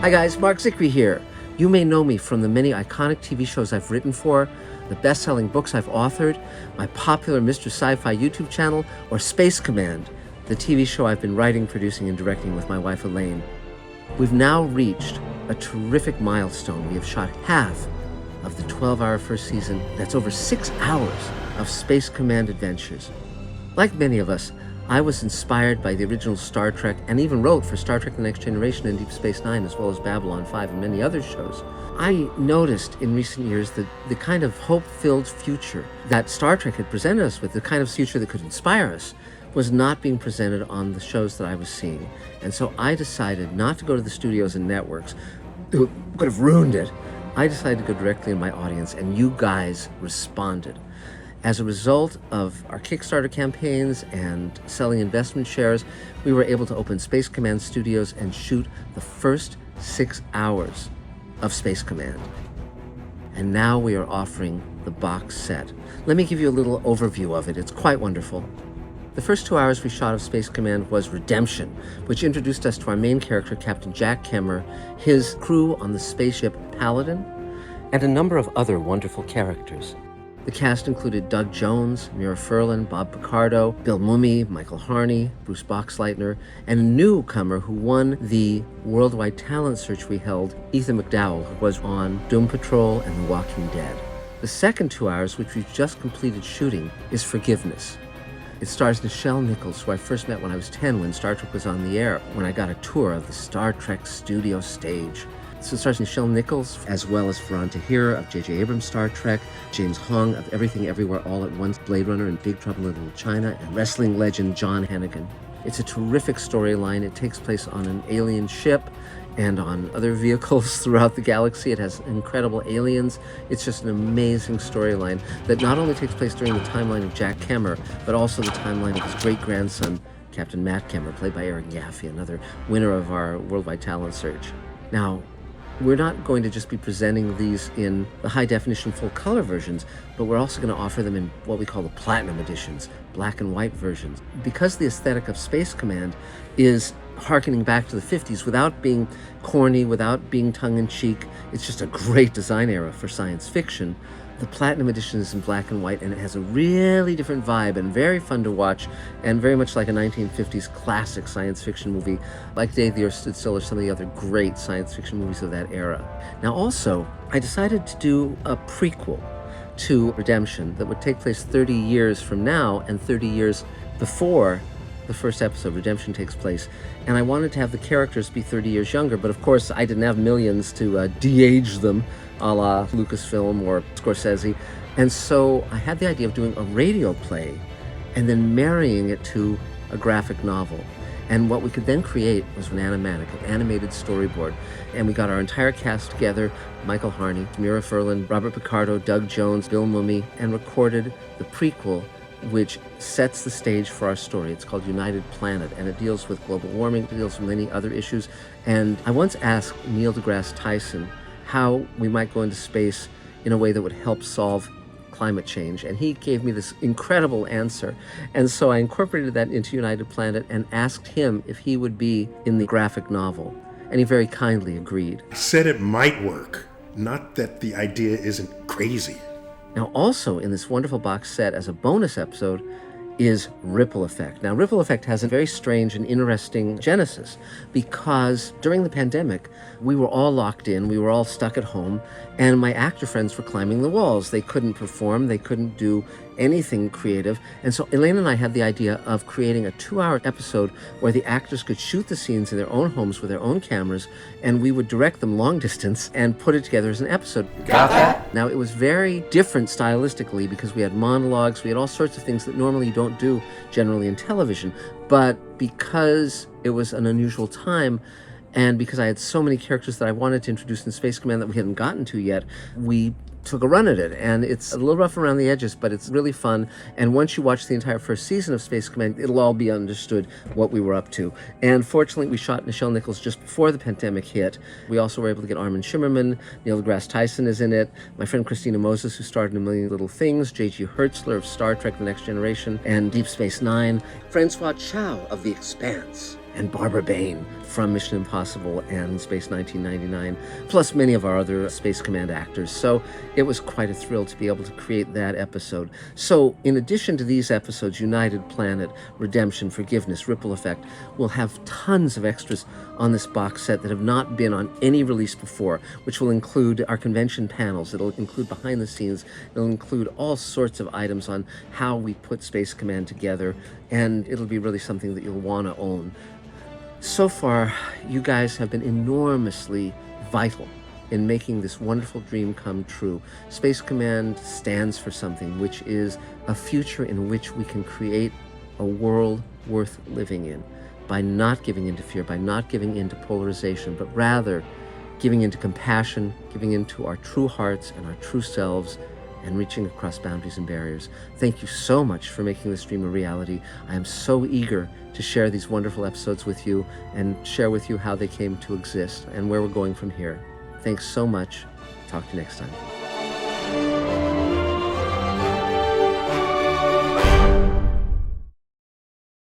Hi guys, Mark Zickrey here. You may know me from the many iconic TV shows I've written for, the best-selling books I've authored, my popular Mr. Sci-Fi YouTube channel, or Space Command, the TV show I've been writing, producing, and directing with my wife Elaine. We've now reached a terrific milestone. We have shot half of the 12-hour first season. That's over 6 hours of Space Command adventures. Like many of us, I was inspired by the original Star Trek and even wrote for Star Trek The Next Generation and Deep Space Nine, as well as Babylon 5 and many other shows. I noticed in recent years that the kind of hope-filled future that Star Trek had presented us with, the kind of future that could inspire us, was not being presented on the shows that I was seeing. And so I decided not to go to the studios and networks who could have ruined it. I decided to go directly in my audience, and you guys responded. As a result of our Kickstarter campaigns and selling investment shares, we were able to open Space Command Studios and shoot the first 6 hours of Space Command. And now we are offering the box set. Let me give you a little overview of it. It's quite wonderful. The first 2 hours we shot of Space Command was Redemption, which introduced us to our main character, Captain Jack Kemmer, his crew on the spaceship Paladin, and a number of other wonderful characters. The cast included Doug Jones, Mira Furlan, Bob Picardo, Bill Mumy, Michael Harney, Bruce Boxleitner, and a newcomer who won the worldwide talent search we held, Ethan McDowell, who was on Doom Patrol and The Walking Dead. The second 2 hours, which we've just completed shooting, is Forgiveness. It stars Nichelle Nichols, who I first met when I was 10 when Star Trek was on the air, when I got a tour of the Star Trek studio stage. So it stars Nichelle Nichols, as well as Ferran Tahir of J.J. Abrams' Star Trek, James Hong of Everything Everywhere All at Once, Blade Runner, and Big Trouble in Little China, and wrestling legend John Hennigan. It's a terrific storyline. It takes place on an alien ship and on other vehicles throughout the galaxy. It has incredible aliens. It's just an amazing storyline that not only takes place during the timeline of Jack Kemmer, but also the timeline of his great-grandson, Captain Matt Kemmer, played by Eric Yaffe, another winner of our worldwide talent search. Now, we're not going to just be presenting these in the high-definition full-color versions, but we're also going to offer them in what we call the platinum editions, black and white versions. Because the aesthetic of Space Command is harkening back to the 50s without being corny, without being tongue-in-cheek, it's just a great design era for science fiction. The Platinum Edition is in black and white, and it has a really different vibe and very fun to watch, and very much like a 1950s classic science fiction movie, like Day the Earth Stood Still or some of the other great science fiction movies of that era. Now also, I decided to do a prequel to Redemption that would take place 30 years from now and 30 years before the first episode, Redemption, takes place. And I wanted to have the characters be 30 years younger, but of course I didn't have millions to de-age them, a la Lucasfilm or Scorsese. And so I had the idea of doing a radio play and then marrying it to a graphic novel. And what we could then create was an animatic, an animated storyboard. And we got our entire cast together, Michael Harney, Mira Furlan, Robert Picardo, Doug Jones, Bill Mumy, and recorded the prequel, which sets the stage for our story. It's called United Planet, and it deals with global warming, it deals with many other issues. And I once asked Neil deGrasse Tyson how we might go into space in a way that would help solve climate change, and he gave me this incredible answer. And so I incorporated that into United Planet and asked him if he would be in the graphic novel, and he very kindly agreed. I said it might work, not that the idea isn't crazy. Now also in this wonderful box set as a bonus episode is Ripple Effect. Now Ripple Effect has a very strange and interesting genesis because during the pandemic, we were all locked in, we were all stuck at home, and my actor friends were climbing the walls. They couldn't perform, they couldn't do anything creative. And so Elaine and I had the idea of creating a 2-hour episode where the actors could shoot the scenes in their own homes with their own cameras, and we would direct them long distance and put it together as an episode. Got that? Now, it was very different stylistically because we had monologues, we had all sorts of things that normally you don't do generally in television. But because it was an unusual time, and because I had so many characters that I wanted to introduce in Space Command that we hadn't gotten to yet, we took a run at it. And it's a little rough around the edges, but it's really fun. And once you watch the entire first season of Space Command, it'll all be understood what we were up to. And fortunately, we shot Nichelle Nichols just before the pandemic hit. We also were able to get Armin Shimmerman. Neil deGrasse Tyson is in it. My friend Christina Moses, who starred in A Million Little Things. J.G. Hertzler of Star Trek The Next Generation and Deep Space Nine. Francois Chow of The Expanse. and Barbara Bain from Mission Impossible and Space 1999, plus many of our other Space Command actors. So it was quite a thrill to be able to create that episode. So in addition to these episodes, United Planet, Redemption, Forgiveness, Ripple Effect, we'll have tons of extras on this box set that have not been on any release before, which will include our convention panels. It'll include behind the scenes. It'll include all sorts of items on how we put Space Command together, and it'll be really something that you'll want to own. So far, you guys have been enormously vital in making this wonderful dream come true. Space Command stands for something, which is a future in which we can create a world worth living in by not giving into fear, by not giving into polarization, but rather giving into compassion, giving into our true hearts and our true selves, and reaching across boundaries and barriers. Thank you so much for making this dream a reality. I am so eager to share these wonderful episodes with you and share with you how they came to exist and where we're going from here. Thanks so much. Talk to you next time.